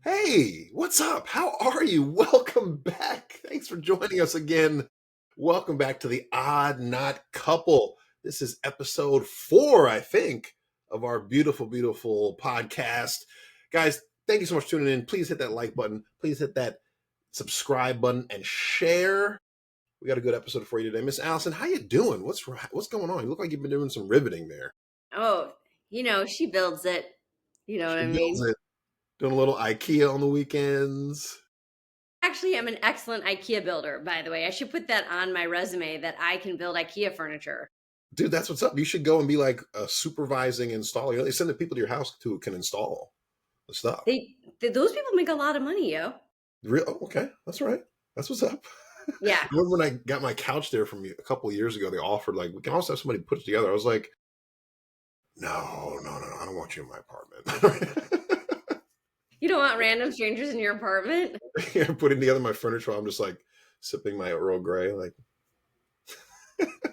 Hey, what's up? How are you? Welcome back. Thanks for joining us again. Welcome back to the Odd Not Couple. This is episode 4, I think, of our beautiful, beautiful podcast. Guys, thank you so much for tuning in. Please hit that like button. Please hit that subscribe button and share. We got a good episode for you today. Miss Allison, how you doing? What's going on? You look like you've been doing some riveting there. Oh, she builds it. You know what She I builds mean? it. Doing a little IKEA on the weekends. Actually, I'm an excellent IKEA builder, by the way. I should put that on my resume that I can build IKEA furniture. Dude, that's what's up. You should go and be like a supervising installer. They send the people to your house who can install the stuff. Those people make a lot of money, yo. Oh, okay, that's right. That's what's up. Yeah. Remember when I got my couch there from you a couple of years ago? They offered like we can also have somebody put it together. I was like, no, no, no, I don't want you in my apartment. You don't want random strangers in your apartment? Putting together my furniture, I'm just like sipping my Earl Grey, like.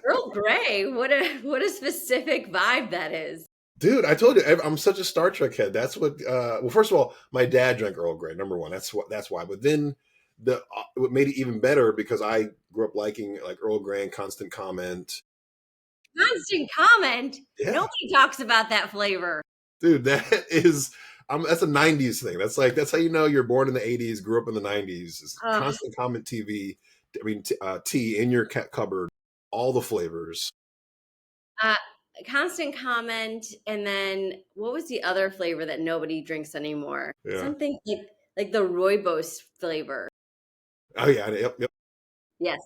Earl Grey. What a specific vibe that is. Dude, I told you I'm such a Star Trek head. That's what. Well, first of all, my dad drank Earl Grey. Number one, that's why. But then what made it even better because I grew up liking like Earl Grey and Constant Comment. Constant Comment. Yeah, Nobody talks about that flavor. dude, that is. That's a '90s thing. That's how you know you're born in the '80s, grew up in the '90s. Is Constant Comment TV. I mean, tea in your cupboard, all the flavors. Constant Comment, and then what was the other flavor that nobody drinks anymore? Yeah. Something like the Rooibos flavor. Oh yeah. Yep. Yes.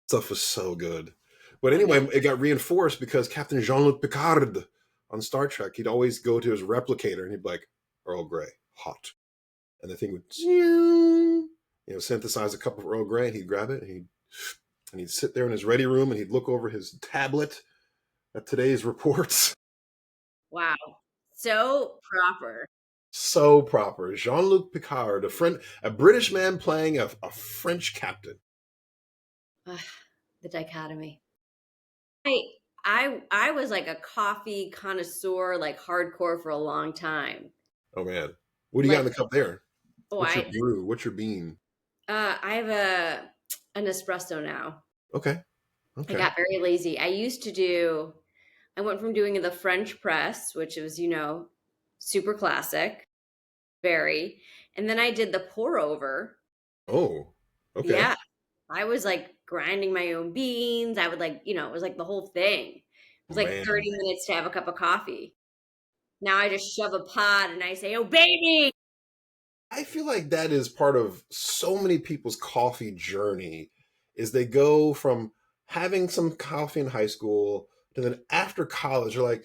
Stuff was so good. But anyway, it got reinforced because Captain Jean-Luc Picard on Star Trek, he'd always go to his replicator and he'd be like, Earl Grey, hot. And the thing would synthesize a cup of Earl Grey and he'd grab it and he'd sit there in his ready room and he'd look over his tablet at today's reports. Wow. So proper. So proper. Jean-Luc Picard, a British man playing a French captain. The dichotomy. I was like a coffee connoisseur, like hardcore for a long time. Oh man. What do you got in the cup there? Oh, What's your brew? What's your bean? I have an espresso now. Okay. I got very lazy. I went from doing the French press, which was, super classic, very. And then I did the pour over. Oh, okay. Yeah. I was like grinding my own beans. I would it was like the whole thing. It was like 30 minutes to have a cup of coffee. Now I just shove a pot and I say, oh, baby. I feel like that is part of so many people's coffee journey is they go from having some coffee in high school to then after college, they're like,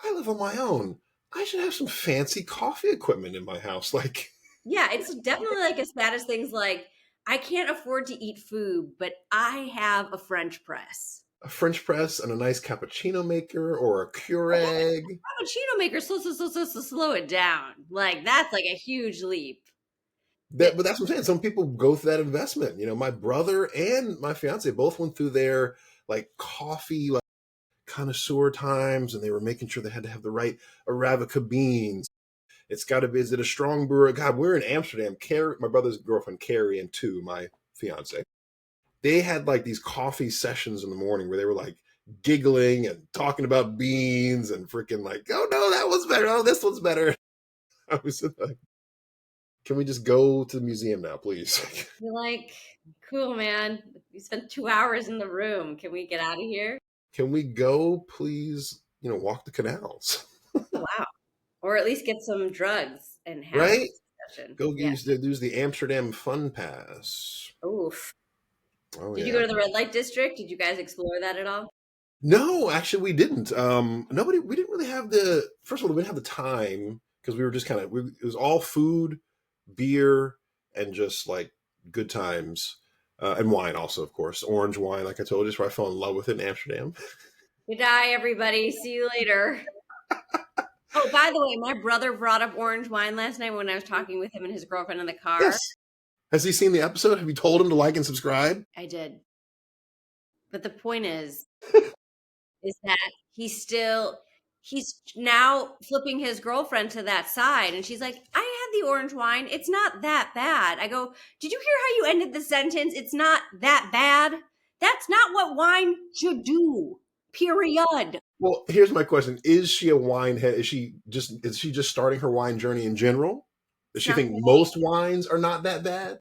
I live on my own. I should have some fancy coffee equipment in my house. Like, yeah, it's definitely like as bad as things like, I can't afford to eat food, but I have a French press. A French press and a nice cappuccino maker or a Keurig. Cappuccino maker, slow it down. Like, that's like a huge leap. But that's what I'm saying. Some people go through that investment. My brother and my fiance both went through their like coffee like connoisseur times, and they were making sure they had to have the right Arabica beans. It's got to be, is it a strong brewer? God, we're in Amsterdam. My brother's girlfriend, Carrie, and my fiance, they had like these coffee sessions in the morning where they were like giggling and talking about beans and freaking like, oh no, that one's better. Oh, this one's better. I was like, can we just go to the museum now, please? You're like, cool, man. We spent 2 hours in the room. Can we get out of here? Can we go, please, walk the canals? Wow. Or at least get some drugs and have right? a discussion. Go use the Amsterdam Fun Pass. Oof. Oh, Did you go to the red light district? Did you guys explore that at all? No, actually, we didn't. We didn't really have first of all, we didn't have the time because we were just it was all food, beer, and just like good times. And wine also, of course. Orange wine, like I told you, is where I fell in love with it in Amsterdam. Good day, everybody. See you later. Oh, by the way, my brother brought up orange wine last night when I was talking with him and his girlfriend in the car. Yes. Has he seen the episode? Have you told him to like and subscribe? I did. But the point is that he's now flipping his girlfriend to that side. And she's like, I had the orange wine. It's not that bad. I go, did you hear how you ended the sentence? It's not that bad. That's not what wine should do. Period. Well, here's my question: is she a wine head? Is she just starting her wine journey in general? Does It's she not think most wines are not that bad?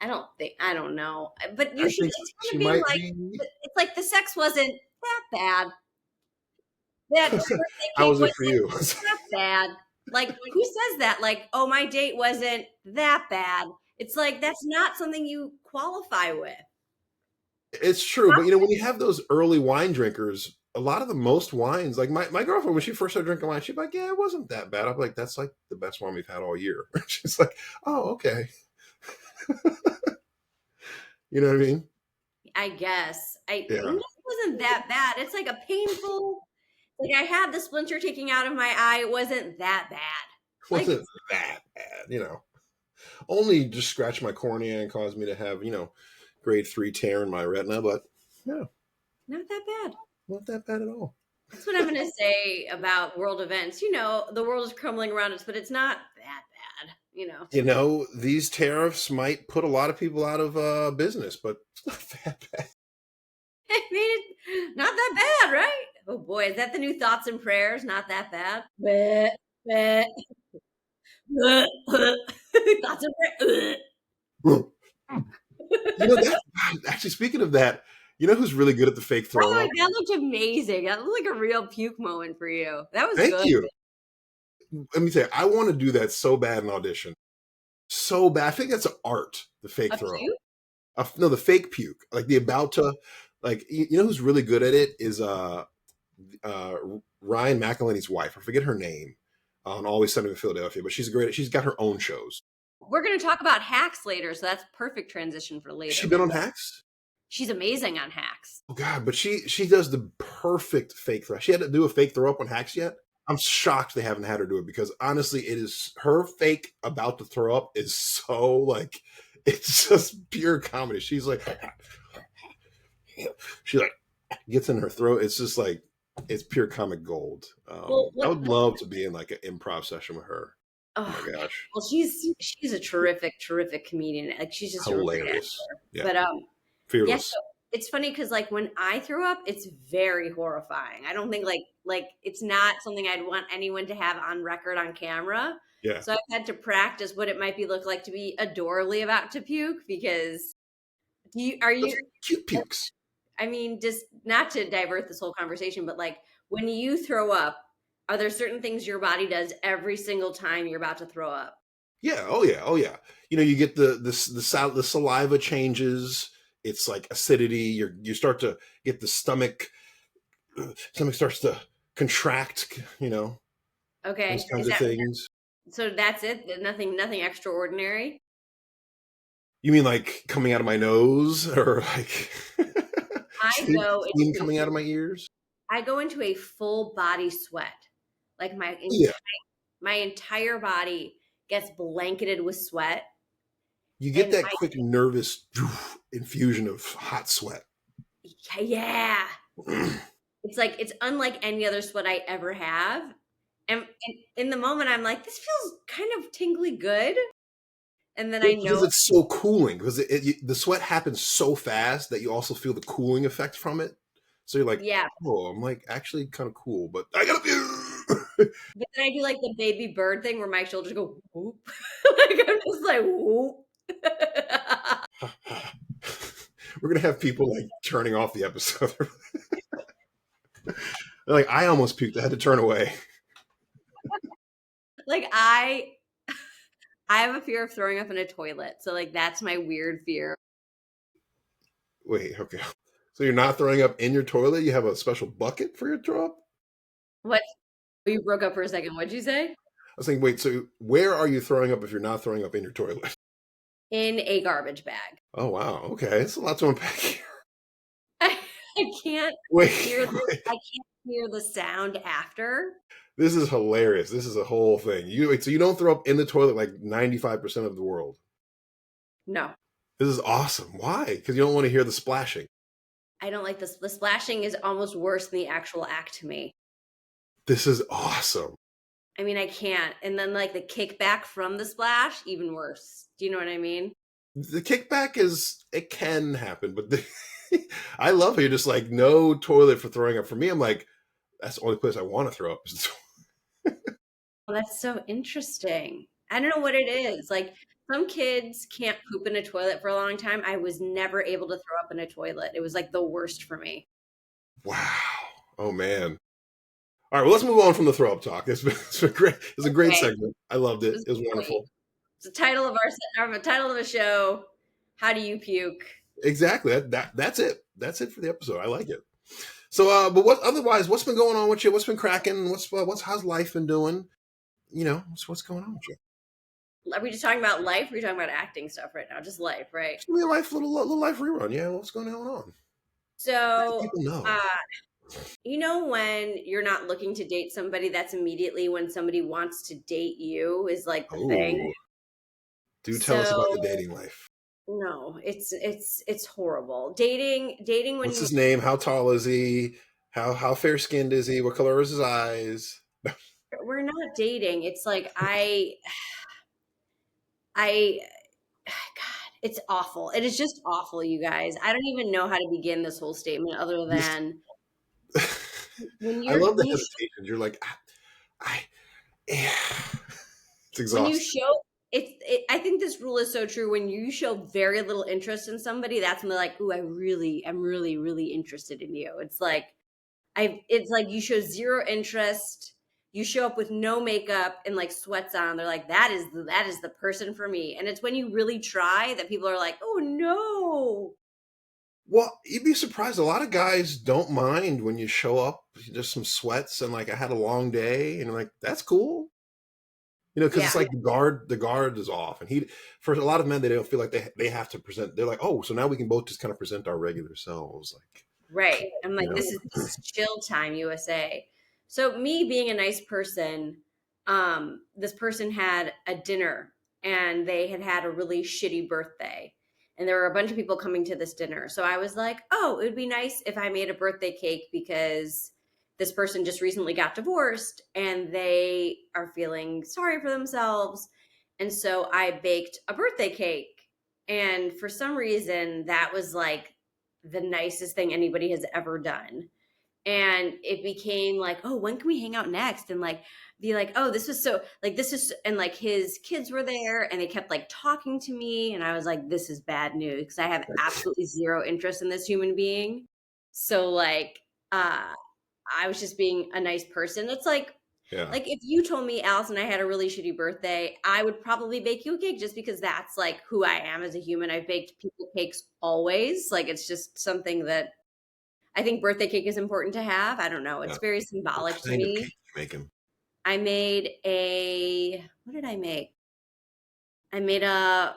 I don't know. But I think it's kind she of being might like, be. it's like the sex wasn't that bad. That birthday How cake was it wasn't for you? that bad. Like, who says that? Like, oh, my date wasn't that bad. It's like, that's not something you qualify with. It's true, but when you have those early wine drinkers, a lot of the most wines, like my girlfriend, when she first started drinking wine, she's like, "Yeah, it wasn't that bad." I'm like, "That's like the best wine we've had all year." She's like, "Oh, okay." You know what I mean? I guess. Yeah, It wasn't that bad. It's like a painful, like I had the splinter taking out of my eye. It wasn't that bad. it Like, wasn't that bad. Only just scratched my cornea and caused me to have grade 3 tear in my retina, but yeah, not that bad. not that bad at all. That's what I'm going to say about world events. The world is crumbling around us, but it's not that bad. These tariffs might put a lot of people out of business, but it's not that bad. I mean, not that bad, right? Oh boy, is that the new thoughts and prayers? Not that bad. Bleh, bleh, bleh, bleh. Thoughts and prayers. That actually, speaking of that, who's really good at the fake By the throw way, up? that looked amazing. That looked like a real puke moment for you. That was Thank good. you. Let me tell you, I want to do that so bad in audition. So bad. I think that's an art, the fake A throw up. puke? No, the fake puke. Like the about to, like, who's really good at it is uh, Ryan McElhenney's wife. I forget her name on Always Sunny in Philadelphia, but she's got her own shows. We're going to talk about hacks later, so that's perfect transition for Has later. she been on Hacks? She's amazing on hacks. Oh God, but she does the perfect fake throw. She had to do a fake throw up on Hacks yet? I'm shocked they haven't had her do it because honestly, it is her fake about to throw up is so like it's just pure comedy. She's like she like gets in her throat. It's just like it's pure comic gold. Well, I would love to be in like an improv session with her. Oh oh, my gosh, well, she's a terrific comedian. Like she's just a really good hilarious! actor. Yeah, But yeah, fearless. so it's funny because like when I throw up, it's very horrifying. I don't think like it's not something I'd want anyone to have on record on camera. Yeah, So I've had to practice what it might be look like to be adorably about to puke because are those you are cute pukes. I mean, just not to divert this whole conversation, but like when you throw up, are there certain things your body does every single time you're about to throw up? Yeah. Oh yeah. Oh yeah. You get the saliva changes. It's like acidity. You start to get the stomach starts to contract. Okay. Those kinds of things. So that's it? Nothing extraordinary? You mean like coming out of my nose or like I go steam into coming out of my ears? I go into a full body sweat. Like Yeah. my entire body gets blanketed with sweat. You get And that quick nervous infusion of hot sweat. yeah. It's unlike any other sweat I ever have. And in the moment I'm like, this feels kind of tingly good. And then I Because know it's so cooling. Because the sweat happens so fast that you also feel the cooling effect from it. So you're like, yeah. oh, I'm like actually kind of cool, but I gotta But then I do like the baby bird thing where my shoulders go whoop. Like I'm just like whoop. We're gonna have people like turning off the episode. Like I almost puked. I had to turn away. Like I have a fear of throwing up in a toilet. So like that's my weird fear. Wait, okay. So you're not throwing up in your toilet? You have a special bucket for your throw up? What? You broke up for a second. What'd you say? I was thinking, wait, so where are you throwing up if you're not throwing up in your toilet? In a garbage bag. Oh wow, okay. It's a lot to unpack here. I can't Wait, hear wait. I can't hear the sound after. This is hilarious. This is a whole thing. So you don't throw up in the toilet like 95% of the world. No. This is awesome. Why? Because you don't want to hear the splashing. I don't like this. The splashing is almost worse than the actual act to me. This is awesome. I mean, I can't. And then like the kickback from the splash, even worse. Do you know what I mean? The kickback is it can happen, but I love how you're just like no toilet for throwing up. For me, I'm like that's the only place I want to throw up. Well, that's so interesting. I don't know what it is. Like some kids can't poop in a toilet for a long time. I was never able to throw up in a toilet. It was like the worst for me. Wow. Oh man. All right, well, let's move on from the throw up talk. It's been great. It's a great Okay. segment. I loved it. It was It was great. wonderful. It's the title of our title of the show. How do you puke? Exactly. That's it. That's it for the episode. I like it. So, but what otherwise? What's been going on with you? What's been cracking? What's how's life been doing? What's going on with you? Are we just talking about life? Or are we talking about acting stuff right now? Just life, right? Just give me a little life rerun. Yeah, what's going on? Let So, people know. uh, you know, when you're not looking to date somebody, that's immediately when somebody wants to date you is like the thing. Oh, do tell us about So, the dating life. no, it's horrible. Dating What's when his name? How tall is he? How fair skinned is he? What color is his eyes? we're not dating. It's like I God, it's awful. It is just awful, you guys. I don't even know how to begin this whole statement other Just, than when I you're love the when you hesitation. You're like, I yeah. It's when you exhausting. show I think this rule is so true. When you show very little interest in somebody, that's when they're like, "Ooh, I'm really, really interested in you." It's like you show zero interest. You show up with no makeup and like sweats on. They're like, that is the person for me. And it's when you really try that people are like, "Oh no." Well, you'd be surprised. A lot of guys don't mind when you show up, just some sweats and like I had a long day, and like that's cool. Because Yeah, it's like the guard is off, and for a lot of men they don't feel like they have to present. They're like, oh, so now we can both just kind of present our regular selves, like right. I'm you like, know, this is chill time, USA. So me being a nice person, this person had a dinner and they had had a really shitty birthday. And there were a bunch of people coming to this dinner. So I was like, oh, it would be nice if I made a birthday cake because this person just recently got divorced and they are feeling sorry for themselves. And so I baked a birthday cake. And for some reason, that was like the nicest thing anybody has ever done. And it became like, oh, when can we hang out next? And like, be like, oh, this was so like this is and like his kids were there and they kept like talking to me. And I was like, this is bad news because I have absolutely zero interest in this human being. So like uh I was just being a nice person. It's yeah, like if you told me, Alice, and I had a really shitty birthday, I would probably bake you a cake just because that's like who I am as a human. I've baked people cakes always. Like it's just something that I think birthday cake is important to have. I don't know. yeah. It's very What symbolic to kind of me. cake you making? I made what did I make? I made a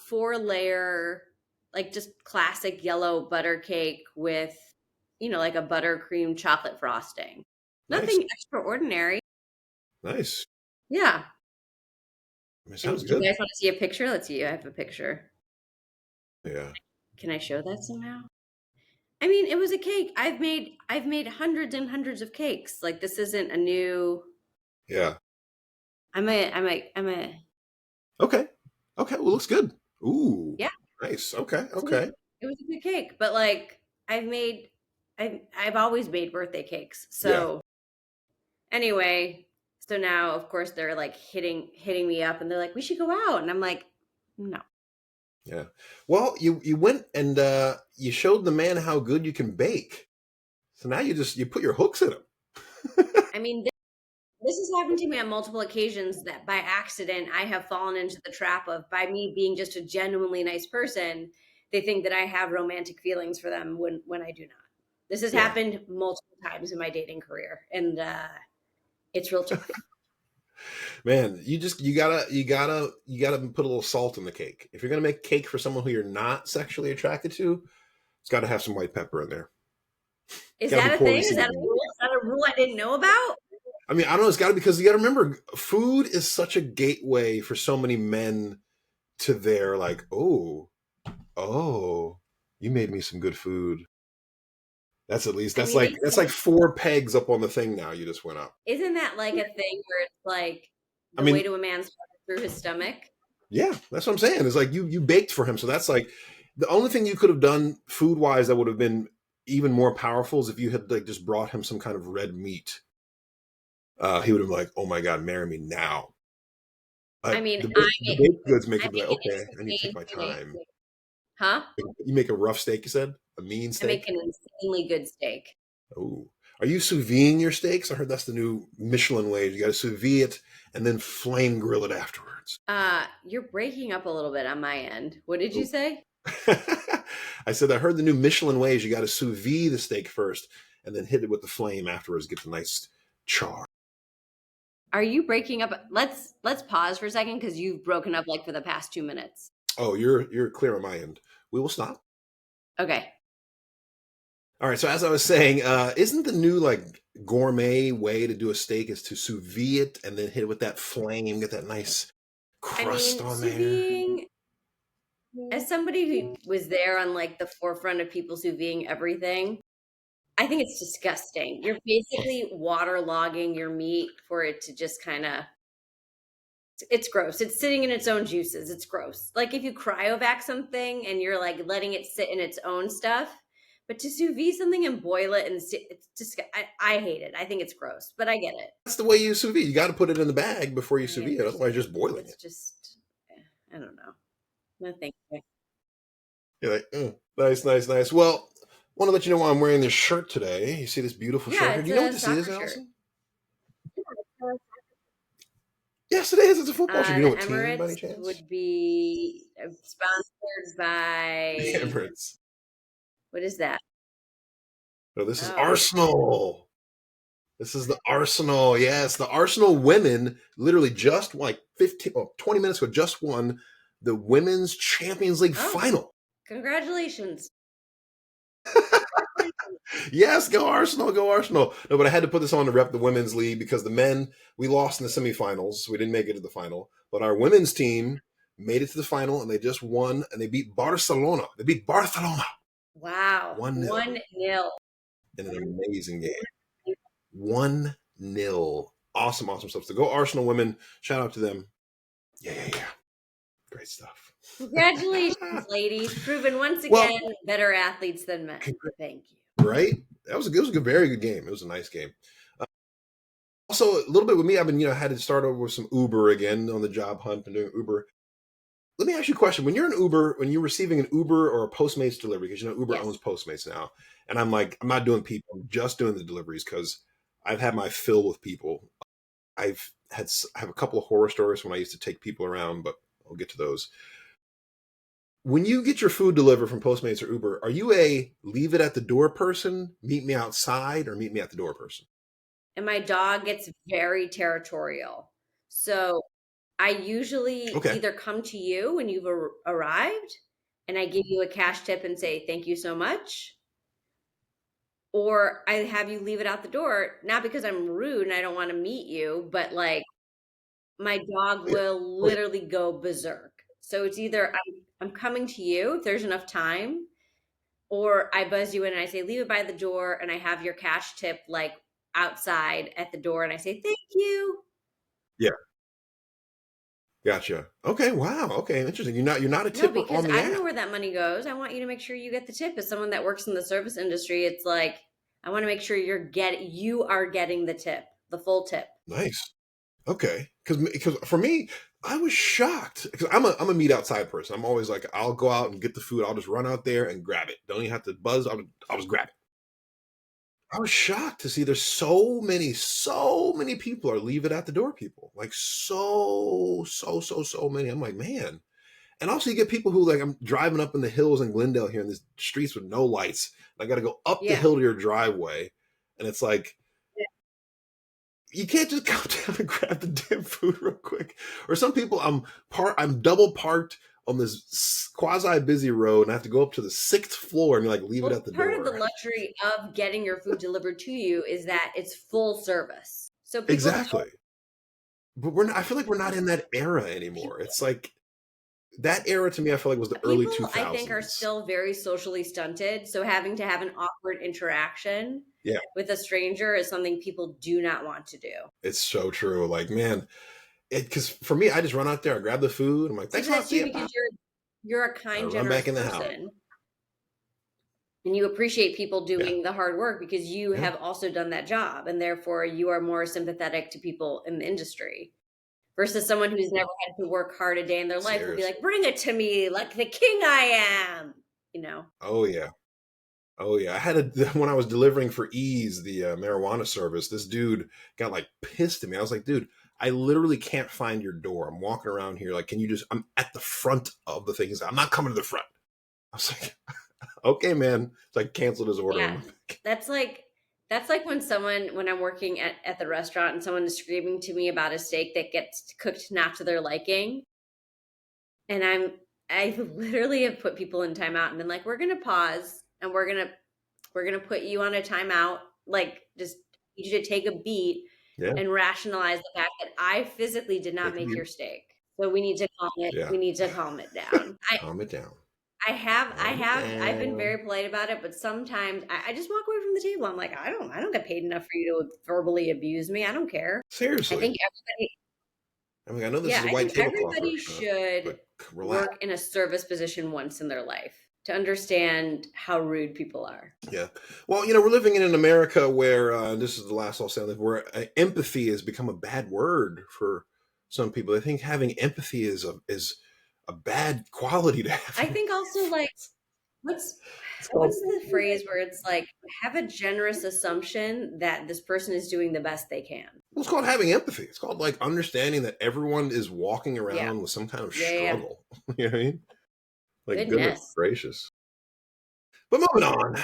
4 layer, like just classic yellow butter cake with, like a buttercream chocolate frosting. Nice, Nothing extraordinary. nice. Yeah. I mean, And sounds do you good. guys want to see a picture? Let's see. I have a picture. Yeah, Can I show that somehow? I mean, it was a cake. I've made hundreds and hundreds of cakes. Like this isn't a new. yeah. I'm a. Okay, okay. Well, looks good. Ooh, Yeah. nice. Okay, It was, okay. it was a good cake, but like I've made, I've always made birthday cakes. Yeah, So anyway, so now of course they're like hitting me up, and they're like, "We should go out," and I'm like, "No." yeah. Well, you went and you showed the man how good you can bake. So now you put your hooks in him. I mean, this has happened to me on multiple occasions that by accident I have fallen into the trap of by me being just a genuinely nice person, they think that I have romantic feelings for them when I do not. This has Yeah. happened multiple times in my dating career, and it's real tough. Man, you gotta put a little salt in the cake. If you're gonna make cake for someone who you're not sexually attracted to, it's got to have some white pepper in there. It's Is got to be that a poorly thing? Is that a seasoned. rule? Is that a rule I didn't know about? I mean, I don't know. It's got to because you got to remember, food is such a gateway for so many men to their like, oh, you made me some good food. That's at least I mean, that's like 4 pegs up on the thing now you just went up. isn't that like a thing where it's like I the way mean, to a man's heart is through his stomach? yeah, that's what I'm saying. It's like you baked for him, so that's like the only thing you could have done food wise that would have been even more powerful is if you had like just brought him some kind of red meat. He would have been like, "Oh my god, marry me now." I mean, The baked goods make I him be like, make an "Okay, I need to take insane my steak. time." Huh? You make a rough steak, you said? A mean I make steak? an insanely good steak. Oh. Are you sous videing your steaks? I heard that's the new Michelin way. You got to sous vide it and then flame grill it afterwards. You're breaking up a little bit on my end. What did you Oh. say? I said I heard the new Michelin ways. You got to sous vide the steak first and then hit it with the flame afterwards. Get the nice char. Are you breaking up? Let's pause for a second because you've broken up like for the past 2 minutes. Oh, you're clear on my end. We will stop. Okay. All right. So as I was saying, isn't the new like gourmet way to do a steak is to sous vide it and then hit it with that flame, get that nice I crust mean, on sous there? videing, as somebody who was there on like the forefront of people sous videing everything, I think it's disgusting. You're basically waterlogging your meat for it to just kind of it's gross. It's sitting in its own juices. It's gross. Like if you cryovac something and you're like letting it sit in its own stuff, but to sous vide something and boil it and it's just I hate it. I think it's gross, but I get it. That's the way you sous vide. You got to put it in the bag before you I sous vide it. Otherwise, you're just understand. boiling It's it. just I don't know. No, thank you. You're like, nice, nice, nice. Well, want to let you know why I'm wearing this shirt today. You see this beautiful Yeah, shirt here. Do it's you know what a this is, soccer shirt. Allison? Yes, it is. It's a football shirt. Do you The know what team by any Emirates chance? would be sponsored The by Emirates. what is that? No, this is Oh, Arsenal. This is the Arsenal. Yes, the Arsenal women literally just like 15, 20 minutes ago, just won the Women's Champions League oh, final. congratulations. Yes, go Arsenal, go Arsenal. No, but I had to put this on to rep the women's league because the men, we lost in the semifinals. We didn't make it to the final. But our women's team made it to the final and they just won and they beat Barcelona. They beat Barcelona Wow. 1-0 1-0. in an amazing game. 1-0. Awesome, awesome stuff. So go Arsenal women. Shout out to them. Yeah, yeah, yeah. Great stuff. Congratulations, ladies. Proven once Well, again better athletes than men. Thank you. right? It was a good, very good game. It was a nice game. Also, a little bit with me, I've been, had to start over with some Uber again on the job hunt and doing Uber. Let me ask you a question. When you're an Uber, when you're receiving an Uber or a Postmates delivery, because Uber Yes. owns Postmates now, and I'm like, I'm not doing people, I'm just doing the deliveries because I've had my fill with people. I have a couple of horror stories when I used to take people around, but I'll get to those. When you get your food delivered from Postmates or Uber, are you a leave it at the door person, meet me outside, or meet me at the door person? And my dog gets very territorial. So I usually Okay. either come to you when you've arrived and I give you a cash tip and say, thank you so much. Or I have you leave it out the door, not because I'm rude and I don't want to meet you, but like my dog Oh, yeah. will Oh, yeah. literally go berserk. So it's either I'm coming to you if there's enough time, or I buzz you in and I say, leave it by the door, and I have your cash tip like outside at the door, and I say, thank you. Yeah. Gotcha. Okay. Wow. Okay. Interesting. You're not a No, tipper because on the I don't know app. where that money goes. I want you to make sure you get the tip. As someone that works in the service industry, it's like I want to make sure you are getting the tip, the full tip. Nice. Okay. Because for me, I was shocked because I'm a meet outside person. I'm always like, I'll go out and get the food. I'll just run out there and grab it. Don't even have to buzz. I'll just grab it. I was shocked to see there's so many people are leave it at the door people. Like so many. I'm like, man. And also you get people who like I'm driving up in the hills in Glendale here in the streets with no lights. I got to go up the Yeah. hill to your driveway. And it's like, you can't just go down and grab the damn food real quick. Or some people, I'm double parked on this quasi busy road and I have to go up to the 6th floor and like leave it Well, at the part of the door. luxury of getting your food delivered to you is that it's full service. So people Exactly. But we're not, I feel like we're not in that era anymore. It's like that era to me, I feel like was the early People, I think, are 2000s. still very socially stunted. So having to have an awkward interaction Yeah, with a stranger is something people do not want to do. it's so true. Like, man, because for me, I just run out there, I grab the food. I'm like, See, thanks but a lot. that's See you ya. because Bye. you're a And I kind, run back generous in the house. person. And you appreciate people Yeah. doing the hard work because you Yeah. have also done that job. And therefore, you are more sympathetic to people in the industry versus someone who's never had to work hard a day in their life will be Seriously. like, bring it to me like the king I am, you know? Oh, yeah. Oh yeah, I had a when I was delivering for Ease, the marijuana service. This dude got like pissed at me. I was like, dude, I literally can't find your door. I'm walking around here. Like, can you just? I'm at the front of the thing. He's like, I'm not coming to the front. I was like, okay, man. So I canceled his order. Yeah. That's like when I'm working at the restaurant and someone is screaming to me about a steak that gets cooked not to their liking. And I literally have put people in timeout and been like, we're gonna pause and we're gonna put you on a timeout. Like just need you to take a beat Yeah, and rationalize the fact that I physically did not take a make beat. your steak. So we need to calm it. Yeah, We need to calm it down. calm it down. I Calm it have been down. very polite about it, but sometimes I just walk away from the table. I'm like, I don't get paid enough for you to verbally abuse me. I don't care. I Seriously. think everybody, I mean, I know this yeah, is a I white think tablecloth everybody restaurant, should but relax. work in a service position once in their life to understand how rude people are. Yeah. Well, we're living in an America where this is the last I'll say on this, where empathy has become a bad word for some people. I think having empathy is a bad quality to I have. think also like what's It's called what's the phrase where it's like have a generous assumption that this person is doing the best they can. well, it's called having empathy. It's called like understanding that everyone is walking Yeah. around with some kind of Yeah, yeah, yeah. struggle. You know what I mean? Like goodness Goodness. gracious. But moving on.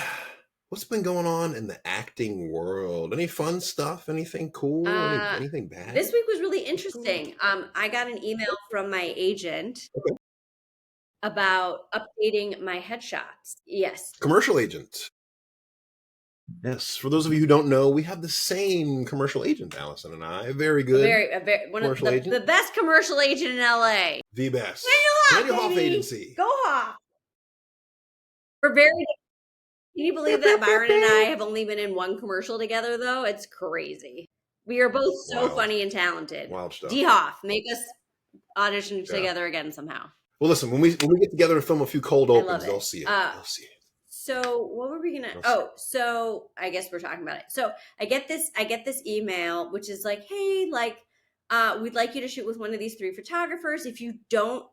What's been going on in the acting world? Any fun stuff? Anything cool? Uh, Anything bad? this week was really What's going on? interesting. I got an email from my agent Okay. about updating my headshots. Yes, Commercial agent. Yes. For those of you who don't know, we have the same commercial agent, Allison and I. A very good a very one of commercial the agent. best commercial agent in LA. The best. Daniel Daniel Hoff, Hoff baby, Agency. go Hoff. We're very. Can you Pew, believe pew, that pew, Byron and I pew. have only been in one commercial together? Though it's crazy. We are both so Wild. funny and talented. Wild stuff. D Hoff, make us audition Yeah. together again somehow. Well, listen, when we get together and film a few cold I love opens, it. they'll see it. They'll see it. So what were we gonna? They'll see Oh, so I guess we're talking about it. So I get this email, which is like, hey, like, we'd like you to shoot with one of these three photographers. If you don't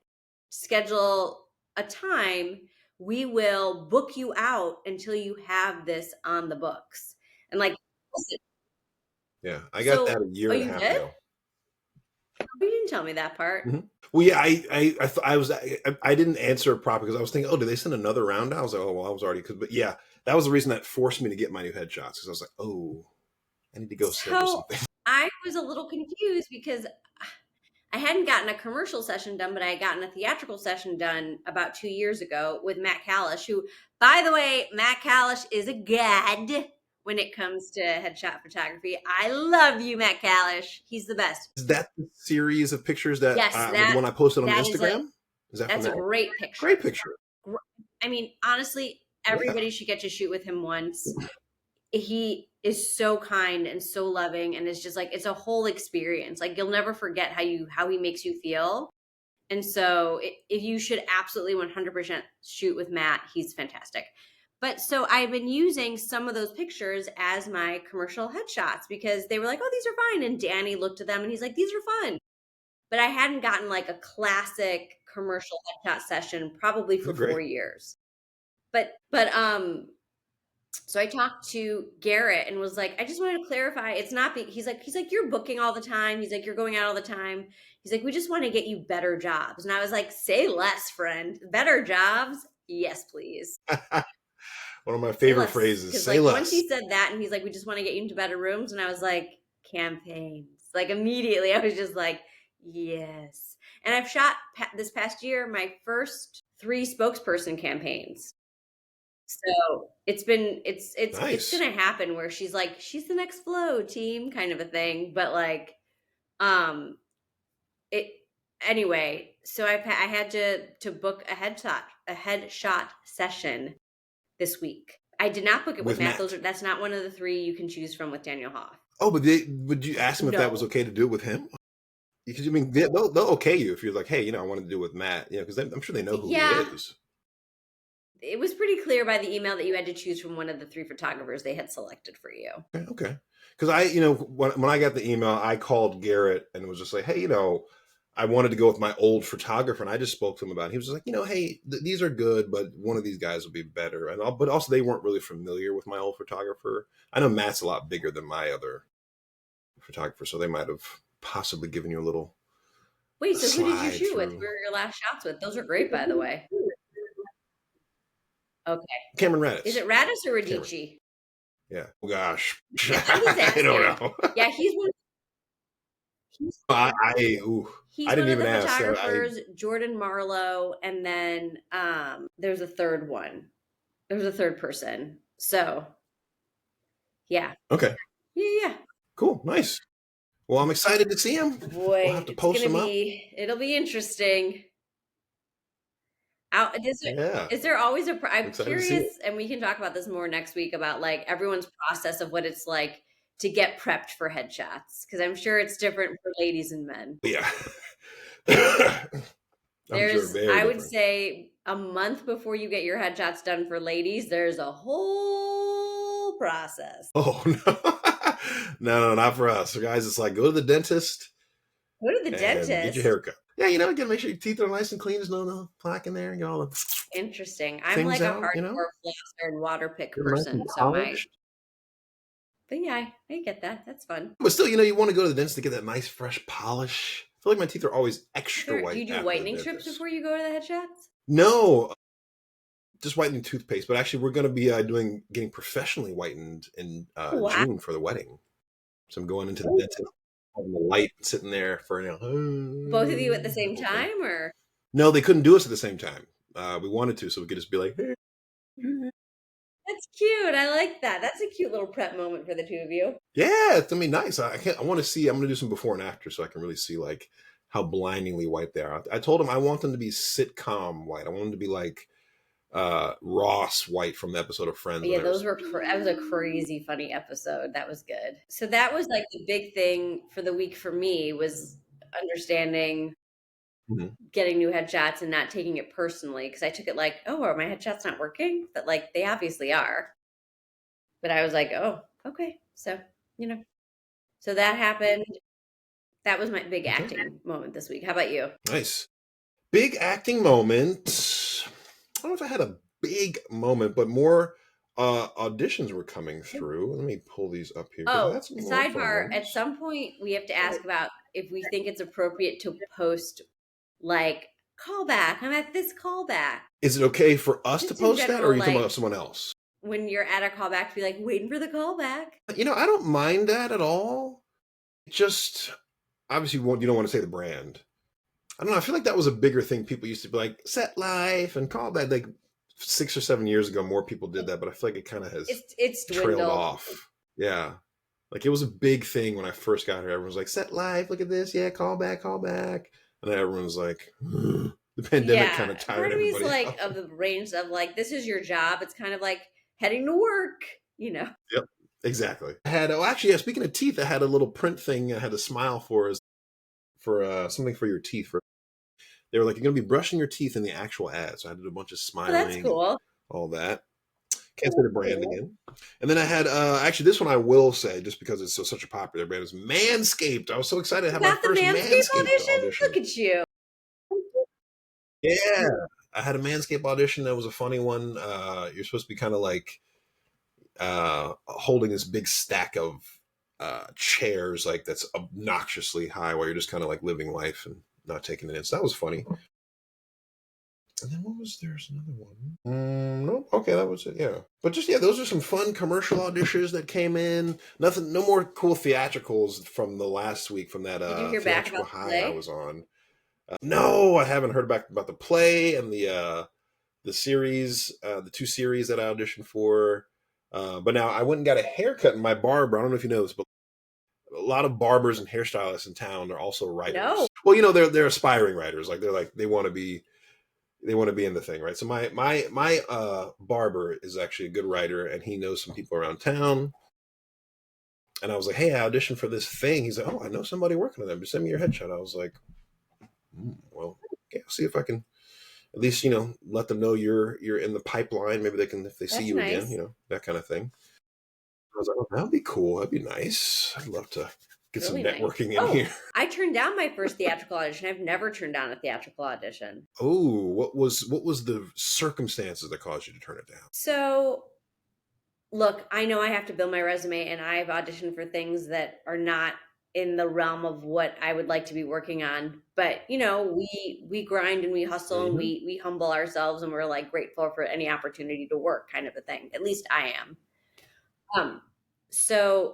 schedule a time, we will book you out until you have this on the books. And like, listen, Yeah, I got that so a year oh, and a you half did? ago. Oh, you didn't tell me that part. Mhm. Well, yeah, I didn't answer properly because I was thinking, oh, did they send another round? I was like, oh, well, I was already, but yeah, that was the reason that forced me to get my new headshots because I was like, oh, I need to go schedule So something. I was a little confused because I hadn't gotten a commercial session done, but I had gotten a theatrical session done about 2 years ago with Matt Kalish, who, by the way, Matt Kalish is a god when it comes to headshot photography. I love you, Matt Kalish. He's the best. Is that the series of pictures that Yes, the one I posted on that Instagram? Is that from that's a that? great picture. Great picture. I mean, honestly, everybody should get to shoot with him once. He is so kind and so loving, and it's just like it's a whole experience. Like you'll never forget how he makes you feel. And so if you should absolutely 100% shoot with Matt, he's fantastic. But so I've been using some of those pictures as my commercial headshots because they were like, oh, these are fine. And Danny looked at them and he's like, these are fun. But I hadn't gotten like a classic commercial headshot session probably for Great. 4 years. But so I talked to Garrett and was like, I just wanted to clarify. It's not he's like, you're booking all the time. He's like, you're going out all the time. He's like, we just want to get you better jobs. And I was like, say less, friend. Better jobs? Yes, please. One of my favorite phrases. Because Say like less. once he said that and he's like, we just want to get you into better rooms. And I was like, campaigns. Like immediately I was just like, yes. And I've shot this past year my first 3 spokesperson campaigns. So it's Nice. gonna happen where she's like, she's the next flow team kind of a thing. But like, it anyway. So I had to book a headshot session this week. I did not book it with with Matt. Matt. That's not one of the 3 you can choose from with Daniel Hoff. Oh, but would you ask him if that was No. okay to do it with him? Because I mean, they'll okay you if you're like, hey, I wanted to do it with Matt, because I'm sure they know who he Yeah, is. it was pretty clear by the email that you had to choose from one of the 3 photographers they had selected for you. Okay. Because when I got the email, I called Garrett and was just like, hey, I wanted to go with my old photographer, and I just spoke to him about it. He was just like, hey, these are good, but one of these guys will be better. But also they weren't really familiar with my old photographer. I know Matt's a lot bigger than my other photographer, so they might have possibly given you a little Wait, so who did you slide shoot with? Who through. were your last shots with? Those are great, by the way. Okay. Cameron Is Radis. it Radis or Cameron. Radici? Yeah. Oh gosh. That's what he's I don't asking. know. Yeah, he's I didn't one of even the ask. photographers, Jordan Marlowe, and then there's a third one. There was a third person. So yeah. Okay. Yeah. Cool. Nice. Well, I'm excited to see him. We'll Boy, have to post him up. it'll be interesting. Yeah. Is there always I'm I'm excited to see curious, it. and we can talk about this more next week about like everyone's process of what it's like to get prepped for headshots. Cause I'm sure it's different for ladies and men. Yeah. I'm sure very I would different. say a month before you get your headshots done for ladies, there's a whole process. Oh no. No, not for us. So guys, it's like go to the dentist Go to the and get your dentist. hair cut. Yeah, again, make sure your teeth are nice and clean. There's no plaque in there and get all the Interesting. I'm things like a out, hardcore flosser and water pick get them nice and person, so polished. but yeah, I get that. That's fun. But still, you want to go to the dentist to get that nice fresh polish. I feel like my teeth are always extra Do white you do after the whitening strips dentist. before you go to the headshots? No, just whitening toothpaste. But actually, we're going to be getting professionally whitened in Wow. June for the wedding. So I'm going into the dentist, having the light, sitting there for Both of you at the same whole thing. time, or? No, they couldn't do us at the same time. We wanted to, so we could just be like, hey. That's cute. I like that. That's a cute little prep moment for the 2 of you. Yeah, it's gonna be nice. I want to see. I'm gonna do some before and after, so I can really see like how blindingly white they are. I told him I want them to be sitcom white. I want them to be like Ross White from the episode of Friends. Yeah, that was a crazy funny episode. That was good. So that was like the big thing for the week for me was understanding Mhm. getting new headshots and not taking it personally because I took it like, oh, are my headshots not working? But like they obviously are. But I was like, oh, okay. So, so that happened. That was my big Okay, acting moment this week. How about you? nice. Big acting moment. I don't know if I had a big moment, but more auditions were coming through. Let me pull these up here because I Oh, had some more fun sidebar. At ones. some point, we have to ask about if we think it's appropriate to post like callback. I'm at this callback. Is it okay for us to Just in post that, or are general, you talking like about someone else? when you're at a callback, to be like waiting for the callback. I don't mind that at all. Just obviously, you don't want to say the brand. I don't know. I feel like that was a bigger thing. People used to be like set life and call that like 6 or 7 years ago. More people did that, but I feel like it kind of has It's trailed dwindled. off. Yeah, like it was a big thing when I first got here. Everyone was like, "Set life, look at this, yeah, call back," and then everyone was like, "Ugh." The pandemic kind Yeah, of tired part of me is everybody like out. of the range of like this is your job. It's kind of like heading to work. Yep, exactly. I had actually, yeah. Speaking of teeth, I had a little print thing. I had a smile for something for your teeth. They were like, you're going to be brushing your teeth in the actual ad. So I did a bunch of Oh, that's smiling and cool. all that. Can't say the brand again. And then I had, actually, this one I will say, just because it's such a popular brand, is Manscaped. I was so excited to You have my got the first Manscaped Manscaped audition? audition. Look at you. Yeah. I had a Manscaped audition. That was a funny one. You're supposed to be kind of like holding this big stack of chairs, like that's obnoxiously high while you're just kind of like living life and not taking it in. So that was funny. And then there's another one. Nope. Okay, that was it. Yeah. But just, yeah, those are some fun commercial auditions that came in. Nothing, no more cool theatricals from the last week from that Did you hear back theatrical about the high I play? was on. No, I haven't heard back about the play and the series, the 2 series that I auditioned for. But now I went and got a haircut in my barber. I don't know if you know this, but a lot of barbers and hairstylists in town are also No. writers. Well, they're aspiring writers. Like they want to be in the thing, right? So my barber is actually a good writer, and he knows some people around town. And I was like, hey, I auditioned for this thing. He's like, oh, I know somebody working on that. Just send me your headshot. I was like, well, okay, I'll see if I can at least let them know you're in the pipeline. Maybe they can, if they see That's you again, nice. that kind of thing. I was like, oh, that'd be cool. That'd be nice. I'd love to get some Really nice. networking in Oh, here. I turned down my first theatrical audition. I've never turned down a theatrical audition. Oh, what was the circumstances that caused you to turn it down? So, look, I know I have to build my resume, and I've auditioned for things that are not in the realm of what I would like to be working on. But we grind and we hustle and Mm-hmm. we humble ourselves, and we're like grateful for any opportunity to work, kind of a thing. At least I am. So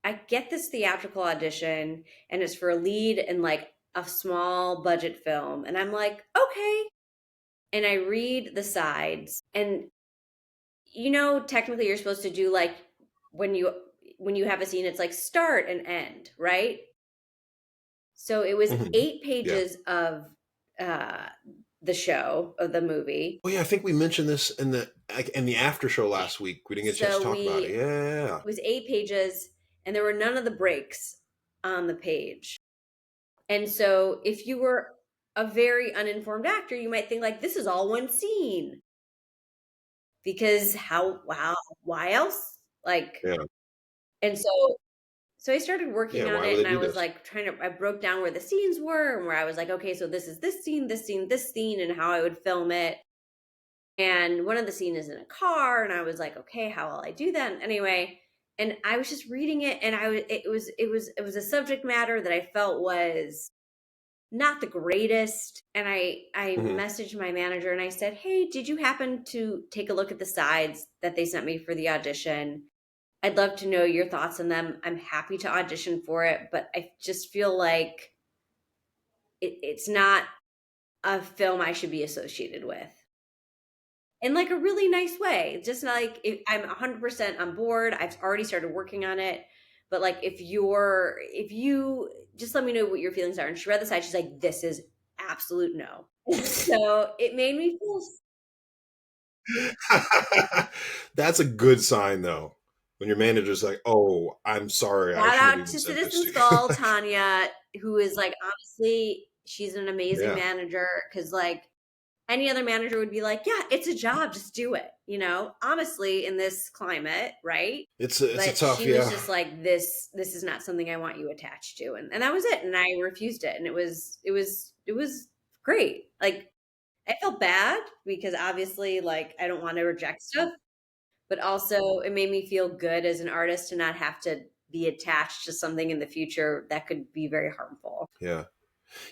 I get this theatrical audition, and it's for a lead in like a small budget film, and I'm like, okay. And I read the sides, and technically you're supposed to do like when you have a scene, it's like start and end, right? So it was Mm-hmm. 8 Yeah. pages of uh the show of the movie. Oh yeah, I think we mentioned this in the after show last week. We didn't get a chance to So talk about it. we Yeah. it was 8 pages, and there were none of the breaks on the page. And so if you were a very uninformed actor, you might think like this is all one scene, because how wow why else, like. Yeah. And so I started Yeah. working on Why would it, they and I do was this? like I broke down where the scenes were, and where I was like, okay, so this is this scene, this scene, this scene, and how I would film it. And one of the scenes is in a car, and I was like, okay, how will I do that? Anyway, and I was just reading it, and it was a subject matter that I felt was not the greatest. And I Mm-hmm. messaged my manager, and I said, hey, did you happen to take a look at the sides that they sent me for the audition? I'd love to know your thoughts on them. I'm happy to audition for it, but I just feel like it's not a film I should be associated with. In like a really nice way. Just like I'm 100% on board. I've already started working on it. But like if you just let me know what your feelings are. And she read the side, she's like, this is absolute no. So it made me feel. That's a good sign, thoh. When your manager's like, "Oh, I'm sorry, I Shout shouldn't have out even to sent this Citizen to you." Skull, Tanya, who is like, honestly, she's an amazing Yeah, manager. Cause like any other manager would be like, yeah, it's a job, just do it, honestly, in this climate, right? it's a But tough, she was yeah, just like, this is not something I want you attached to. And that was it. And I refused it. And it was great. Like, I felt bad because obviously, like, I don't want to reject stuff, but also it made me feel good as an artist to not have to be attached to something in the future that could be very harmful. yeah.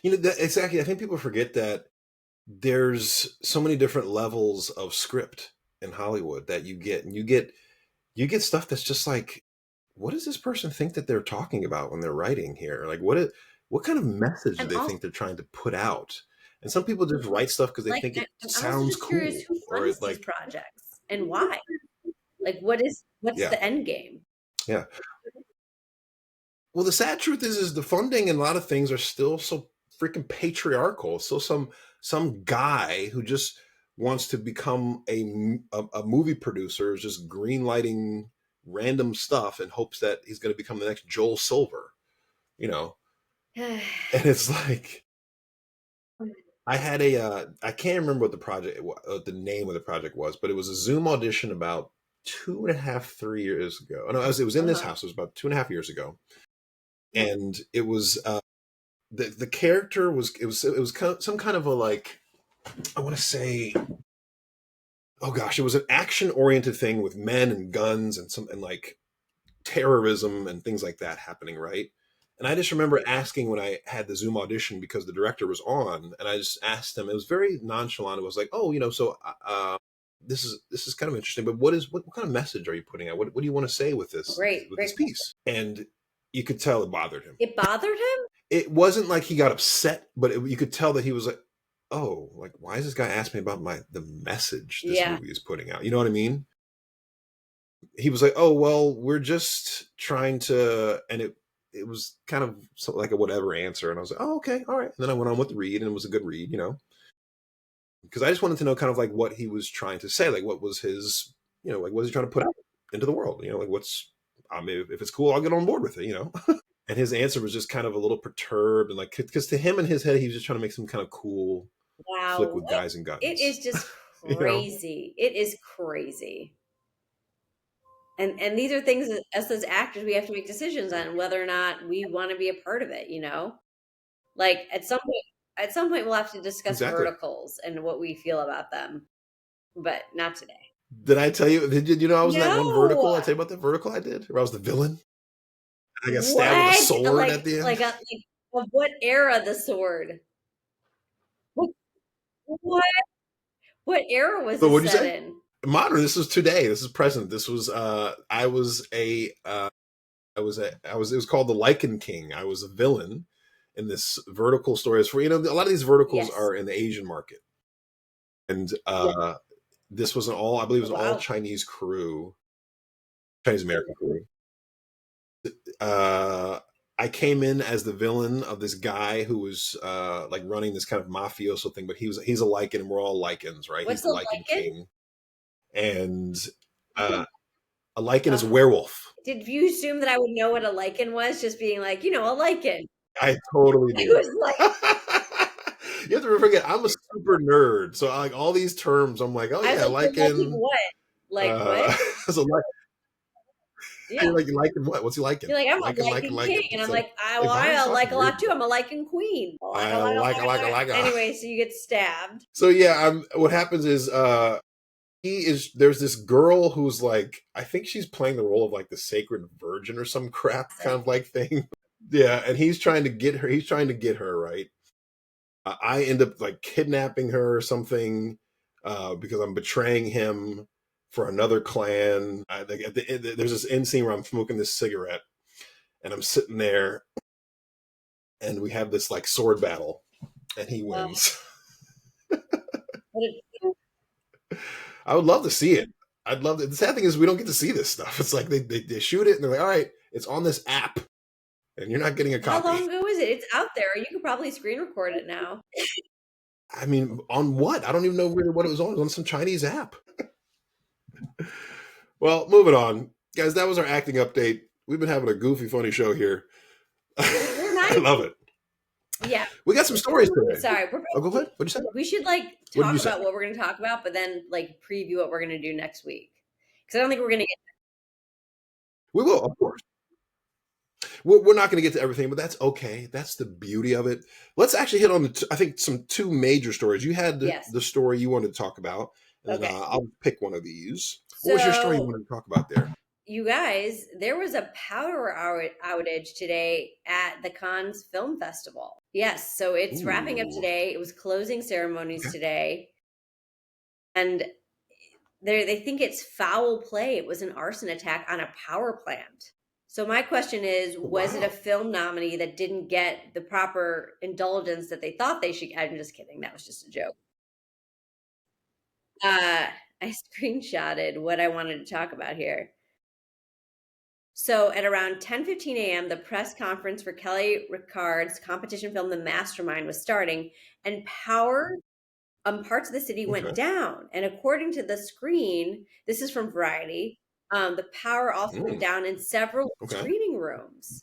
Exactly. I think people forget that there's so many different levels of script in Hollywood that you get, and you get stuff that's just like, what does this person think that they're talking about when they're writing here? Like, what kind of message do And they also, think they're trying to put out? And some people just write stuff because they like, think it I'm also sounds just curious cool, who or funds it these like, projects and why. Like, what's yeah, the end game? yeah. Well, the sad truth is the funding and a lot of things are still so freaking patriarchal. So some guy who just wants to become a movie producer is just greenlighting random stuff in hopes that he's going to become the next Joel Silver, you know. And it's like I had I can't remember what the name of the project was, but it was a Zoom audition about 2.5, 3 years ago. Oh, no, it was in this Uh-huh. house. It was about 2.5 years ago, and it was the character it was some kind of a, like, I want to say, oh gosh, it was an action oriented thing with men and guns and like terrorism and things like that happening, right? And I just remember asking when I had the Zoom audition because the director was on, and I just asked him. It was very nonchalant. It was like, oh, so this is kind of interesting, but what kind of message are you putting out? What do you want to say with this Great, with this great question. piece? And you could tell it bothered him. It bothered him? It wasn't like he got upset, but you could tell that he was like, "Oh, like why is this guy asking me about the message this Yeah. movie is putting out?" You know what I mean? He was like, "Oh, well, we're just trying to," and it was kind of like a whatever answer, and I was like, oh, okay, all right. And then I went on with the read, and it was a good read, because I just wanted to know kind of like what he was trying to say, like what was his, like what was he trying to put out into the world, like what's, I mean, if it's cool, I'll get on board with it. And his answer was just kind of a little perturbed, and like because to him in his head, he was just trying to make some kind of cool flick Wow. with guys and It guns. is just you know, crazy. It is crazy. And these are things that us as actors we have to make decisions on whether or not we want to be a part of it. Like at some point we'll have to discuss exactly. verticals and what we feel about them, but not today. Did I tell you? Did you know I was in that one No. vertical? I tell you about the vertical I did, where I was the villain. I got stabbed with a What? sword at the end. Like of what era the sword? What what what era was So this what'd you set say? in? Modern. This was today. This is present. This was. I was a. I was a. I was. It was called the Lichen King. I was a villain in this vertical story. It's for a lot of these verticals Yes. are in the Asian market, and this was an all. I believe it was an all Wow. Chinese crew, Chinese American crew. Uh, I came in as the villain of this guy who was like running this kind of mafioso thing, but he's a lichen, and we're all lichens, right? He's What's the the Lichen lichen? King, and uh, a lichen is a Uh, werewolf. did you assume that I would know what a lichen was? Just being like, a lichen. I totally I did. was like, You have to forget, I'm a super nerd, so like all these terms, I'm like, oh I was yeah, like, you're liking lichen. what? Like what? So like, Yeah. you're like, you liking what? What's he liking? You're like, I'm a Liking, lichen king. liking. And I'm It's like, like, I, hey, well, Bonnie's I like talking a weird. lot too. I'm a lichen queen. I like. Anyway, so you get stabbed. So yeah, what happens is there's this girl who's like, I think she's playing the role of like the sacred virgin or some crap kind Sick. of like thing. Yeah, and he's trying to get her. He's trying to get her right. I end up like kidnapping her or something because I'm betraying him for another clan. There's this end scene where I'm smoking this cigarette and I'm sitting there and we have this like sword battle and he Uh, wins. but it- I would love to see it. I'd love to. The sad thing is we don't get to see this stuff. It's like they shoot it and they're like, all right, it's on this app and you're not getting a how copy. long ago is it? It's out there. You could probably screen record it now. I mean, on what? I don't even know really what it was on. It was on some Chinese app. Well, moving on. Guys, that was our acting update. We've been having a goofy, funny show here. We're not I love it. Yeah. We got some stories today. Sorry. Oh, go ahead. What'd you say? We should like What did you talk say? about what we're going to talk about, but then like preview what we're going to do next week. Because I don't think we're going to get. We will, of course. We're not going to get to everything, but that's okay. That's the beauty of it. Let's actually hit on I think some two major stories. You had Yes. the story you wanted to talk about, and then Okay. I'll pick one of these. What was your story you So, wanted to talk about there? you guys, there was a power outage today at the Cannes Film Festival. Yes. So it's wrapping up Ooh. today. It was closing ceremonies Okay. today. And they think it's foul play. It was an arson attack on a power plant. So my question is, Oh, was it wow. a film nominee that didn't get the proper indulgence that they thought they should? I'm just kidding. That was just a joke. I screenshotted what I wanted to talk about here. So at around 10:15 a.m., the press conference for Kelly Ricard's competition film, The Mastermind, was starting, and power parts of the city went Okay. down. And according to the screen, this is from Variety, the power also went down in several screening rooms.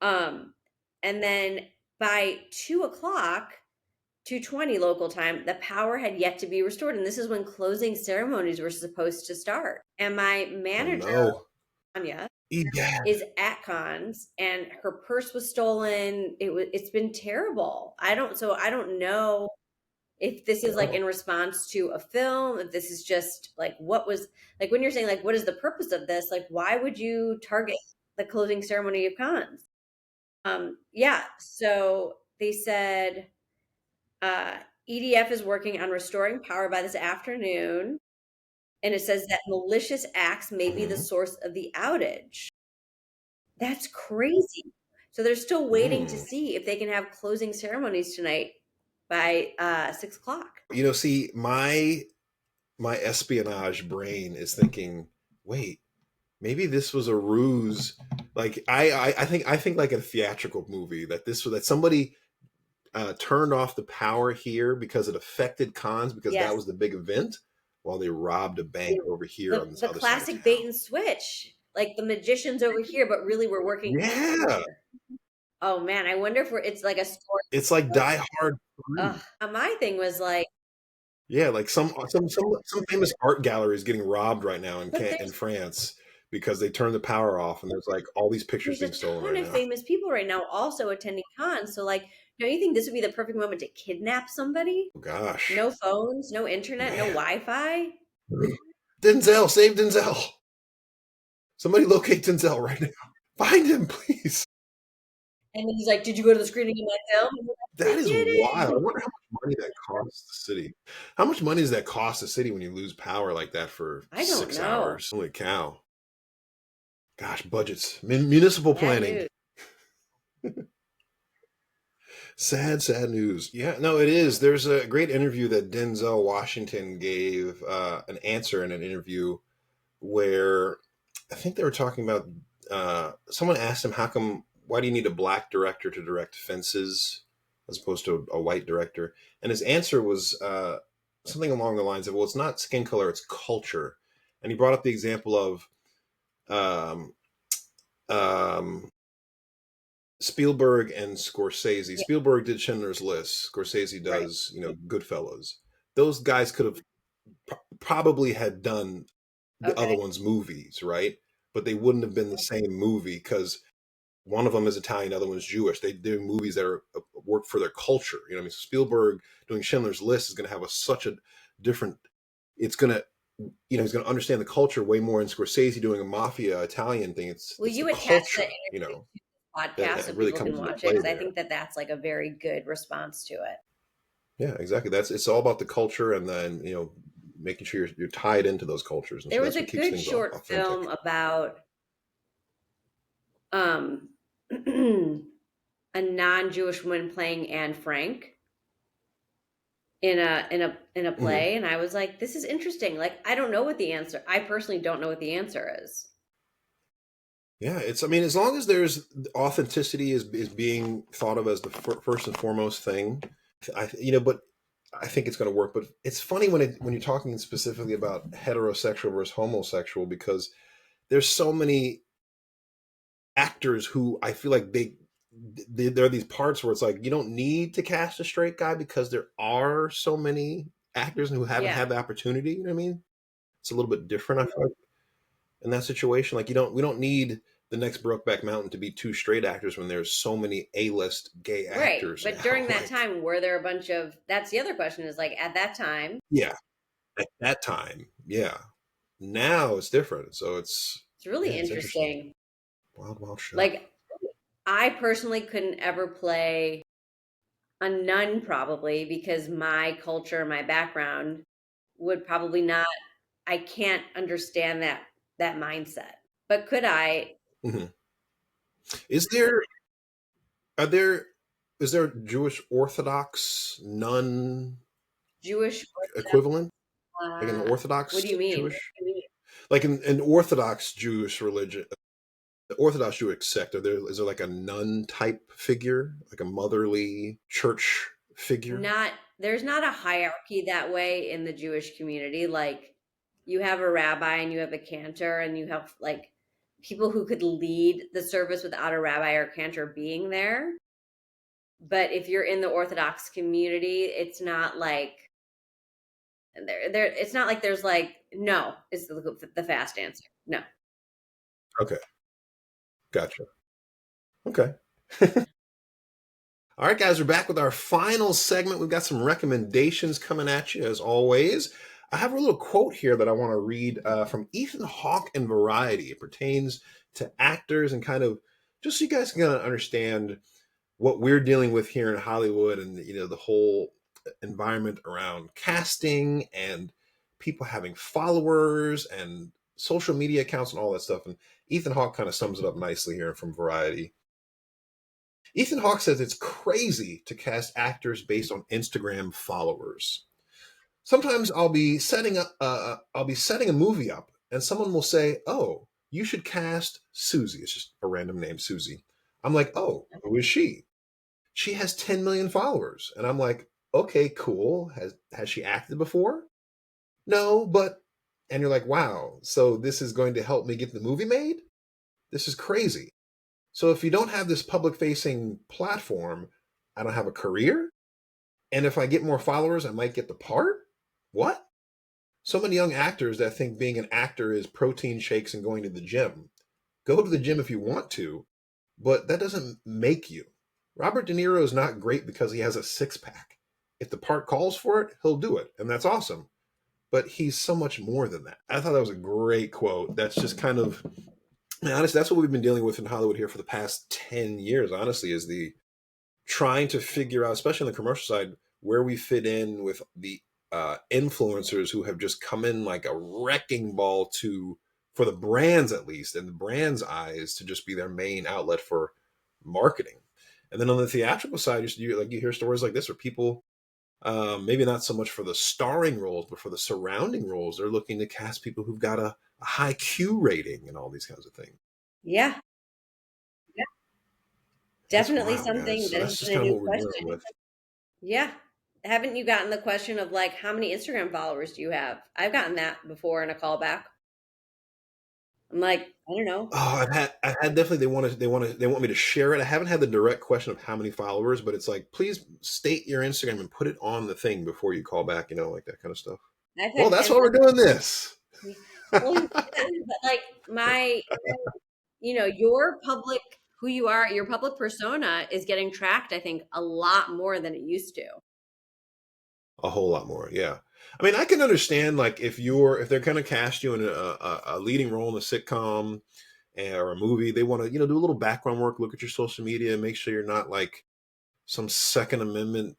And then by 2:00, 2:20 local time, the power had yet to be restored. And this is when closing ceremonies were supposed to start. And my manager, Anya, is at Cons, and her purse was stolen. It's been terrible. I don't know if this is like in response to a film, if this is just like what was like when you're saying like what is the purpose of this? Like why would you target the closing ceremony of Cons? Yeah, so they said EDF is working on restoring power by this afternoon, and it says that malicious acts may be the source of the outage. That's crazy. So they're still waiting to see if they can have closing ceremonies tonight by 6:00. See, my espionage brain is thinking, wait, maybe this was a ruse. Like I think like a theatrical movie that this was that somebody turned off the power here because it affected cons because that Yes. was the big event, while they robbed a bank over here on this The other side of classic bait town. and switch. Like the magician's over here, but really we're working Yeah, here. Oh man, I wonder if it's like a story. it's like Die Hard Ugh. 3. My thing was like, Yeah, like some famous art gallery is getting robbed right now in but in France because they turned the power off, and there's like all these pictures there's a being stolen ton right of now. famous people right now also attending cons. So like, don't you think this would be the perfect moment to kidnap somebody? Oh gosh, No phones, no internet, no man. Wi-Fi. Denzel, save Denzel. Somebody locate Denzel right now. Find him, please. And then he's like, "Did you go to the screening of my film?" And we're like, That "I is wild. I didn't." wonder how much money that costs the city. How much money does that cost the city when you lose power like that for I don't 6 hours? know. Holy cow. Gosh, budgets. Municipal Bad planning. news. Sad, sad news. Yeah, no, it is. There's a great interview that Denzel Washington gave, an answer in an interview where I think they were talking about someone asked him, how come, why do you need a black director to direct Fences as opposed to a white director? And his answer was something along the lines of, well, it's not skin color, it's culture. And he brought up the example of um, um, Spielberg and Scorsese. Yeah. Spielberg did Schindler's List. Scorsese Right. does, Goodfellas. Those guys could have probably had done the Okay. other one's movies, right? But they wouldn't have been the same movie because one of them is Italian, the other one's Jewish. They do movies that are work for their culture. You know, what I mean, so Spielberg doing Schindler's List is going to have such a different. It's going to, he's going to understand the culture way more. In Scorsese doing a mafia Italian thing, Will it's the you attach the culture, interview to the that, podcast so that really people comes can into watch it? play Because I there. think that that's like a very good response to it. Yeah, exactly. It's all about the culture, and then making sure you're tied into those cultures, and so There was that's a what keeps good things short film authentic. about um a non-Jewish woman playing Anne Frank in a Hmm. play, and I was like, this is interesting. Like, I don't know what the answer. I personally don't know what the answer is. Yeah, I mean, as long as there's authenticity is being thought of as the first and foremost thing, but I think it's going to work. But it's funny when you're talking specifically about heterosexual versus homosexual, because there's so many actors who I feel like there are these parts where it's like you don't need to cast a straight guy because there are so many actors who haven't Yeah. had the opportunity. You know what I mean? It's a little bit different. I feel like in that situation, like we don't need the next Brokeback Mountain to be two straight actors when there's so many A-list gay Right. actors But now. during that Like, time, were there a bunch of that's the other question is like at that time, yeah, at that time, yeah. Now it's different. So it's really it's interesting. interesting. Wild, wild show. Like I personally couldn't ever play a nun probably because my culture, my background would probably not I can't understand that mindset. But could I Hmm. Is there are there is there a Jewish Orthodox nun Jewish equivalent? Like an uh what Orthodox do you mean? Jewish? Like an Orthodox Jewish religion, the Orthodox Jewish sect, is there like a nun type figure, like a motherly church figure? Not there's not a hierarchy that way in the Jewish community. Like you have a rabbi and you have a cantor and you have like people who could lead the service without a rabbi or cantor being there. But if you're in the Orthodox community, it's not like there it's not like there's like no is the fast answer. No. Okay, gotcha. Okay. All right, guys, we're back with our final segment. We've got some recommendations coming at you, as always. I have a little quote here that I want to read from Ethan Hawke in Variety. It pertains to actors and kind of just so you guys can kind of understand what we're dealing with here in Hollywood, and the whole environment around casting and people having followers and social media accounts and all that stuff. And Ethan Hawke kind of sums it up nicely here from Variety. Ethan Hawke says it's crazy to cast actors based on Instagram followers. Sometimes I'll be setting a movie up, and someone will say, "Oh, you should cast Susie. It's just a random name, Susie. I'm like, oh, who is she? She has 10 million followers. And I'm like, okay, cool. Has she acted before? No, but and you're like, wow, so this is going to help me get the movie made? This is crazy. So if you don't have this public facing platform, I don't have a career. And if I get more followers, I might get the part? What? So many young actors that think being an actor is protein shakes and going to the gym. Go to the gym if you want to, but that doesn't make you. Robert De Niro is not great because he has a six pack. If the part calls for it, he'll do it, and that's awesome. But he's so much more than that. I thought that was a great quote. That's just kind of, I mean, honestly, that's what we've been dealing with in Hollywood here for the past 10 years, honestly, is the trying to figure out, especially on the commercial side, where we fit in with the influencers who have just come in like a wrecking ball to, for the brands at least, and the brands' eyes to just be their main outlet for marketing. And then on the theatrical side, you hear stories like this where people, maybe not so much for the starring roles, but for the surrounding roles, they're looking to cast people who've got a high Q rating and all these kinds of things. Yeah, yeah, It's definitely wild, guys. something So that has that's been just a kind of new what we're dealing question. with. Yeah. Haven't you gotten the question of like how many Instagram followers do you have? I've gotten that before in a callback. I'm like, I don't know. Oh, I've had definitely they want me to share it. I haven't had the direct question of how many followers, but it's like, please state your Instagram and put it on the thing before you call back, like that kind of stuff. I've Well, had that's 10 why we're doing this. well, yeah, but like my your public who you are, your public persona is getting tracked, I think, a lot more than it used to. A whole lot more, yeah. I mean, I can understand like if they're gonna cast you in a leading role in a sitcom or a movie, they want to do a little background work, look at your social media, and make sure you're not like some Second Amendment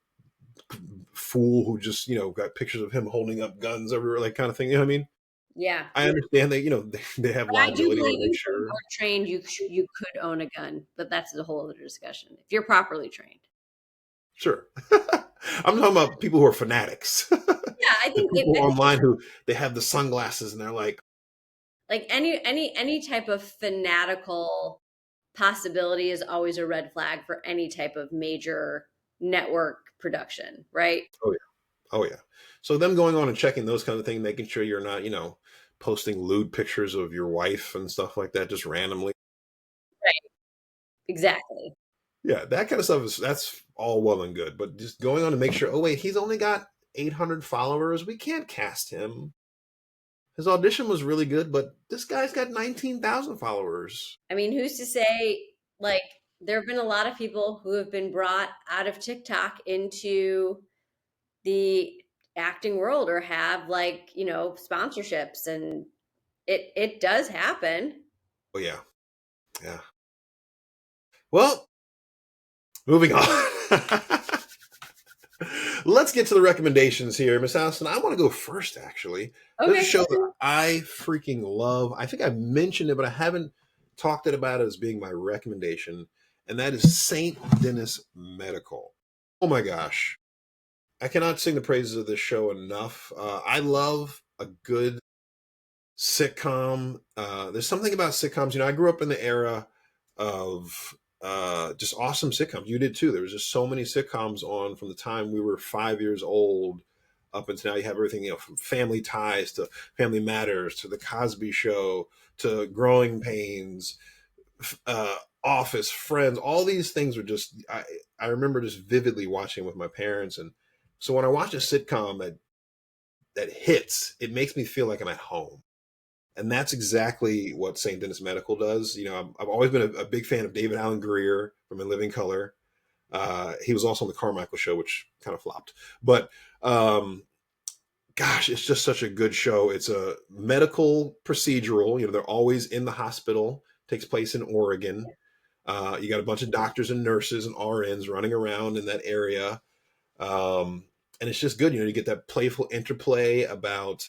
fool who just got pictures of him holding up guns everywhere, like kind of thing. You know what I mean? Yeah. I understand that they have But I do liability. They believe want to make if you sure. are trained, you could own a gun, but that's a whole other discussion. If you're properly trained. Sure. I'm talking about people who are fanatics. Yeah, I The think if people online who they have the sunglasses and they're like, like any type of fanatical possibility is always a red flag for any type of major network production, right? oh yeah, oh yeah. So them going on and checking those kind of things, making sure you're not, posting lewd pictures of your wife and stuff like that just randomly. Right. Exactly. Yeah, that kind of stuff that's all well and good, but just going on to make sure, oh wait, he's only got 800 followers. We can't cast him. His audition was really good, but this guy's got 19,000 followers. I mean, who's to say, like, there have been a lot of people who have been brought out of TikTok into the acting world or have like, sponsorships and it does happen. Oh yeah, yeah. Well, moving on. Let's get to the recommendations here, Miss Allison. I want to go first, actually. There's a Okay. show that I freaking love. I think I've mentioned it, but I haven't talked about it as being my recommendation, and that is St. Denis Medical. Oh my gosh. I cannot sing the praises of this show enough. I love a good sitcom. There's something about sitcoms. I grew up in the era of just awesome sitcoms. You did too. There was just so many sitcoms on from the time we were 5 years old up until now. You have everything, from Family Ties to Family Matters to The Cosby Show to Growing Pains, Office, Friends. All these things were just. I remember just vividly watching with my parents, and so when I watch a sitcom that hits, it makes me feel like I'm at home. And that's exactly what St. Denis Medical does. I've always been a big fan of David Allen Greer from In Living Color. He was also on the Carmichael Show, which kind of flopped. But gosh, it's just such a good show. It's a medical procedural. They're always in the hospital. Takes place in Oregon. You got a bunch of doctors and nurses and RNs running around in that area. And it's just good. You get that playful interplay about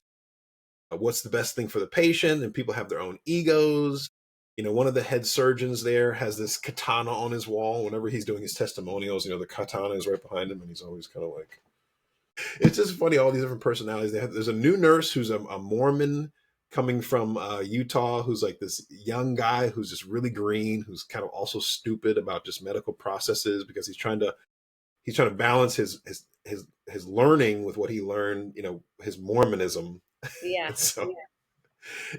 what's the best thing for the patient, and people have their own egos. One of the head surgeons there has this katana on his wall. Whenever he's doing his testimonials, the katana is right behind him, and he's always kind of like, it's just funny, all these different personalities they have. There's a new nurse who's a Mormon coming from Utah, who's like this young guy who's just really green, who's kind of also stupid about just medical processes because he's trying to balance his learning with what he learned, his Mormonism. Yeah. And so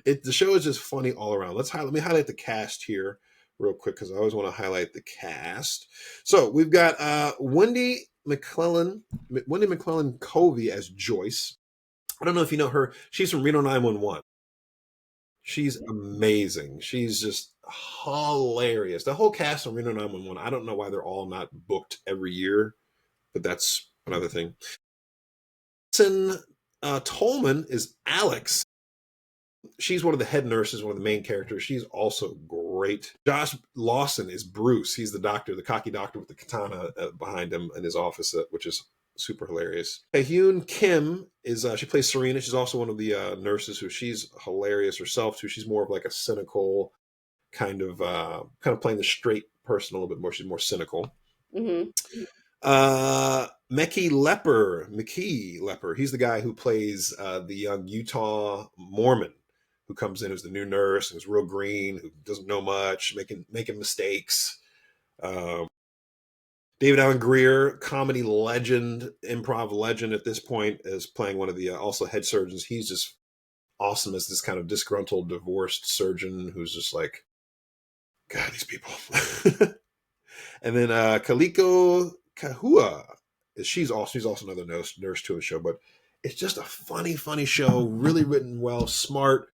the show is just funny all around. Let me highlight the cast here real quick because I always want to highlight the cast. So we've got Wendy McClellan Covey as Joyce. I don't know if you know her. She's from Reno 911. She's amazing. She's just hilarious. The whole cast from Reno 911. I don't know why they're all not booked every year, but that's another thing. Tolman is Alex. She's one of the head nurses, one of the main characters. She's also great. Josh Lawson is Bruce. He's the doctor, the cocky doctor with the katana behind him in his office, which is super hilarious. Hyun Kim is she plays Serena. She's also one of the nurses who she's hilarious herself too. She's more of like a cynical kind of playing the straight person a little bit more. She's more cynical. Mm-hmm. Mickey Lepper. He's the guy who plays the young Utah Mormon who comes in as the new nurse and is real green, who doesn't know much, making mistakes. David Allen Greer, comedy legend, improv legend at this point, is playing one of the also head surgeons. He's just awesome as this kind of disgruntled, divorced surgeon who's just like, God, these people. And then Kaliko Kahua, she's also another nurse to the show, but it's just a funny show, really written well, smart,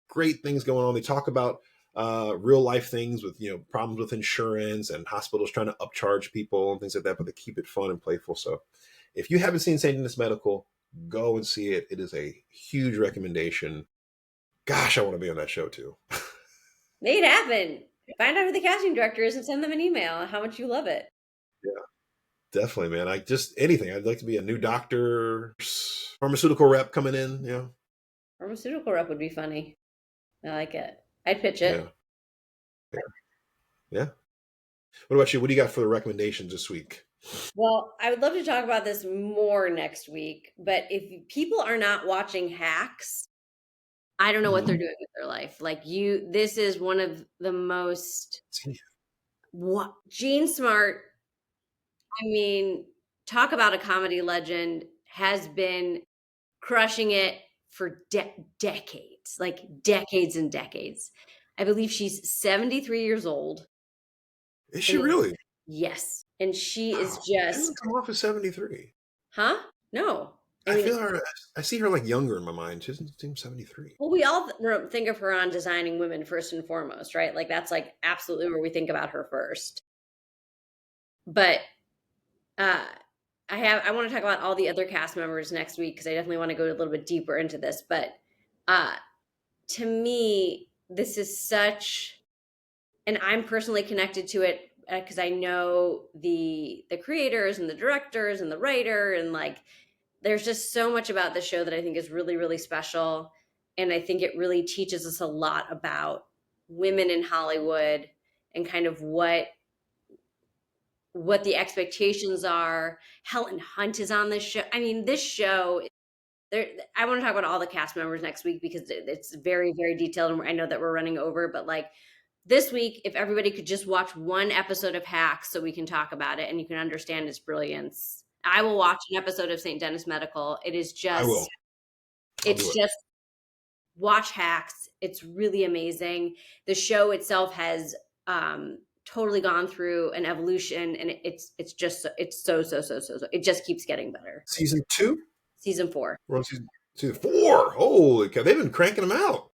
great things going on. They talk about real life things with problems with insurance and hospitals trying to upcharge people and things like that, but they keep it fun and playful. So if you haven't seen St. Denis Medical, go and see it. It is a huge recommendation. Gosh, I want to be on that show too. Make it happen. Find out who the casting director is and send them an email how much you love it. Yeah, definitely, man. Anything. I'd like to be a new doctor, pharmaceutical rep coming in. Pharmaceutical rep would be funny. I like it. I'd pitch it. Yeah. What about you? What do you got for the recommendations this week? Well, I would love to talk about this more next week, but if people are not watching Hacks, I don't know what they're doing with their life. Like this is one of the most Gene Smart. I mean, talk about a comedy legend, has been crushing it for decades, like decades and decades. I believe she's 73 years old. Is she really? Yes. And she is She just doesn't come off as 73. Huh? No. I see her like younger in my mind. She doesn't seem 73. Well, we all think of her on Designing Women first and foremost, right? Like that's like absolutely where we think about her first. But I want to talk about all the other cast members next week because I definitely want to go a little bit deeper into this. But to me, this is such, and I'm personally connected to it because I know the creators and the directors and the writer, and like there's just so much about the show that I think is really, really special. And I think it really teaches us a lot about women in Hollywood and kind of what the expectations are. Helen Hunt is on this show. I mean, this show, I want to talk about all the cast members next week because it's very, very detailed. And I know that we're running over, but like this week, if everybody could just watch one episode of Hacks so we can talk about it and you can understand its brilliance. I will watch an episode of St. Denis Medical. It is just, I will. Watch Hacks. It's really amazing. The show itself has totally gone through an evolution, and it's so it just keeps getting better. Season 2? Season 4. We're on season 4. Holy cow. They've been cranking them out.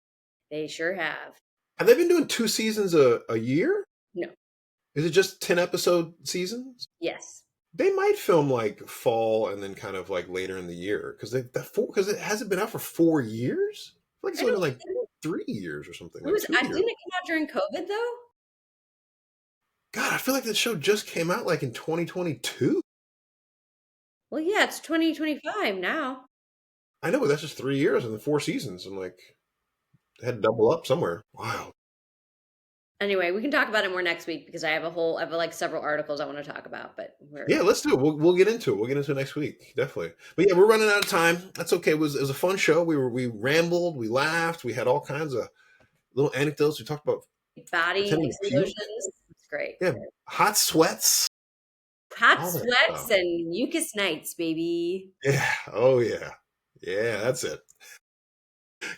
They sure have. Have they been doing 2 seasons a year? No. Is it just 10 episode seasons? Yes. They might film like fall and then kind of like later in the year because it hasn't been out for 4 years. I feel like it's only been like 3 years or something. Didn't it come out during COVID though? God, I feel like the show just came out like in 2022. Well, yeah, it's 2025 now. I know, but that's just 3 years and then 4 seasons, and like they had to double up somewhere. Wow. Anyway, we can talk about it more next week because I have like several articles I want to talk about, but we're Yeah, let's do it. We'll get into it. We'll get into it next week, definitely. But yeah, we're running out of time. That's okay. It was a fun show. We rambled, we laughed, we had all kinds of little anecdotes. We talked about body pretending to puke. explosions. It's great. Yeah, hot sweats, Hot all that sweats stuff. and mucus nights, baby. Yeah. Oh yeah. Yeah, that's it.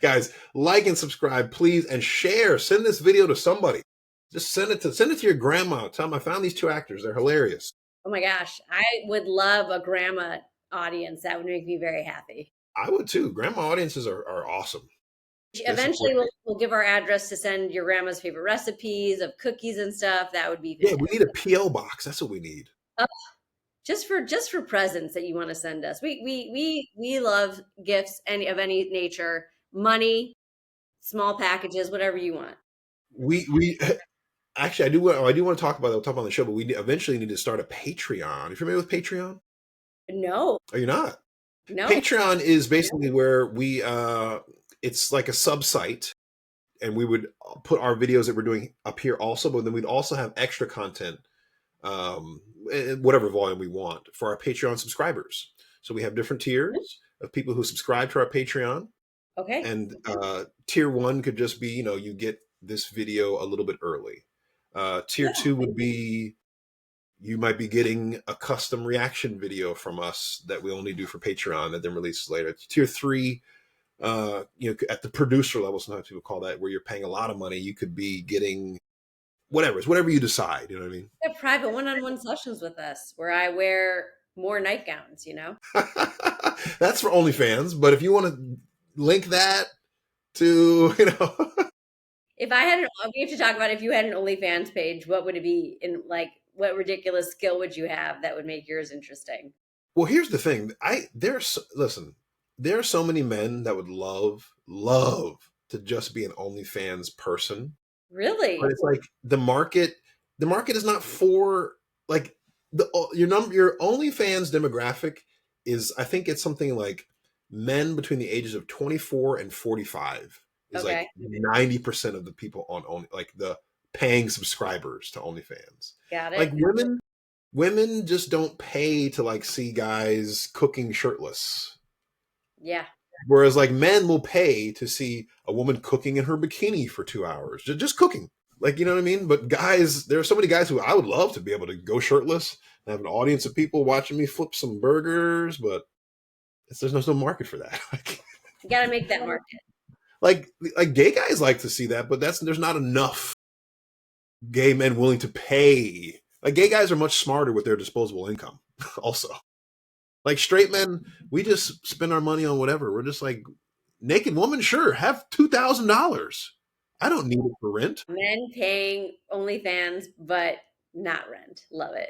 Guys, like and subscribe, please, and share. Send this video to somebody. Just send it to your grandma. Tell them I found these two actors. They're hilarious. Oh my gosh, I would love a grandma audience. That would make me very happy. I would too. Grandma audiences are awesome. They support. Eventually, we'll give our address to send your grandma's favorite recipes of cookies and stuff. That would be Yeah, we need a fantastic. PO box. That's what we need. Oh, just for presents that you want to send us. We love gifts any nature, money, small packages, whatever you want. We actually I do want to talk about that. We'll talk about on the show, but we eventually need to start a Patreon. Are you familiar with Patreon? No, Are you not? no. Patreon is basically where we it's like a sub site, and we would put our videos that we're doing up here also, but then we'd also have extra content, in whatever volume we want for our Patreon subscribers. So we have different tiers of people who subscribe to our Patreon, Okay. and tier one could just be, you get this video a little bit early. Tier Yeah. two would be you might be getting a custom reaction video from us that we only do for Patreon that then releases later. Tier three, at the producer level, sometimes people call that where you're paying a lot of money. You could be getting whatever. It's whatever you decide. You know what Have private one-on-one sessions with us where I wear more nightgowns, you know? I mean? That's for OnlyFans. But if you want to link that to, If I had we have to talk about if you had an OnlyFans page, what would it be? And like, what ridiculous skill would you have that would make yours interesting? well, here's the thing. Listen, there are so many men that would love to just be an OnlyFans person. But Really? it's like the market is not for like your OnlyFans demographic is, I think it's something like men between the ages of 24 and 45 is Okay, like 90% of the people on only like the paying subscribers to OnlyFans. got Like it. women just don't pay to like see guys cooking shirtless. Yeah. Whereas like men will pay to see a woman cooking in her bikini for 2 hours, just cooking. Like, you know what I mean? But guys, there are so many guys who I would love to be able to go shirtless and have an audience of people watching me flip some burgers, but there's no market for that. You got to make that market. like, like gay guys like to see that, but there's not enough gay men willing to pay. Like gay guys are much smarter with their disposable income, also. Like straight men, we just spend our money on whatever. We're just like naked woman, sure, have $2,000. I don't need it for rent. Men paying OnlyFans, but not rent. Love it.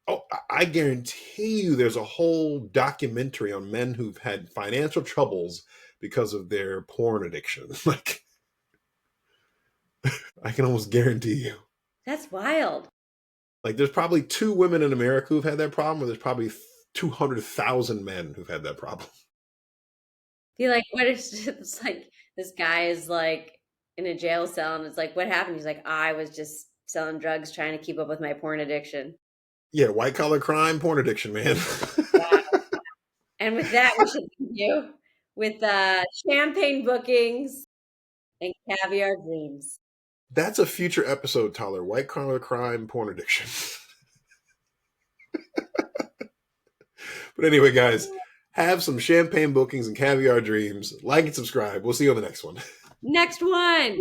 Oh, I guarantee you there's a whole documentary on men who've had financial troubles because of their porn addiction. Like, I can almost guarantee you. That's wild. Like, there's probably two women in America who've had that problem, or there's probably 200,000 men who've had that problem. Be like, what is it's like this guy is like in a jail cell and it's like, what happened? He's like, I was just selling drugs trying to keep up with my porn addiction. Yeah, white collar crime, porn addiction, man. Wow. And with that, we should continue with champagne bookings and caviar dreams. That's a future episode, Tyler. White collar crime, porn addiction. But anyway, guys, have some champagne bookings and caviar dreams. Like and subscribe. We'll see you on the next one. Next one.